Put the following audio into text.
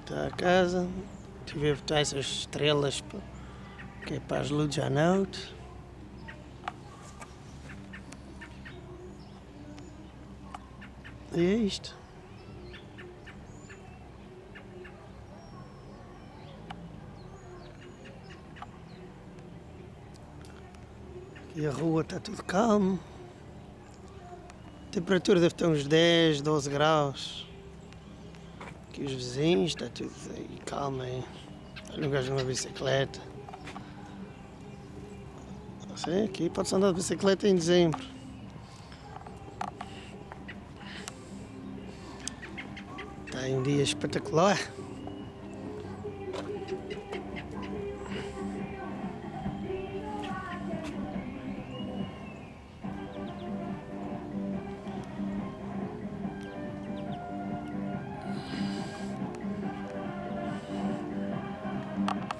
Está a casa, tive a botar essas estrelas que é para as luzes à noite. E é isto. Aqui a rua está tudo calmo. A temperatura deve ter uns 10, 12 graus. Aqui os vizinhos, está tudo aí calmo aí. Olha um gajo numa bicicleta. Não sei, aqui pode-se andar de bicicleta em dezembro. Está aí um dia espetacular.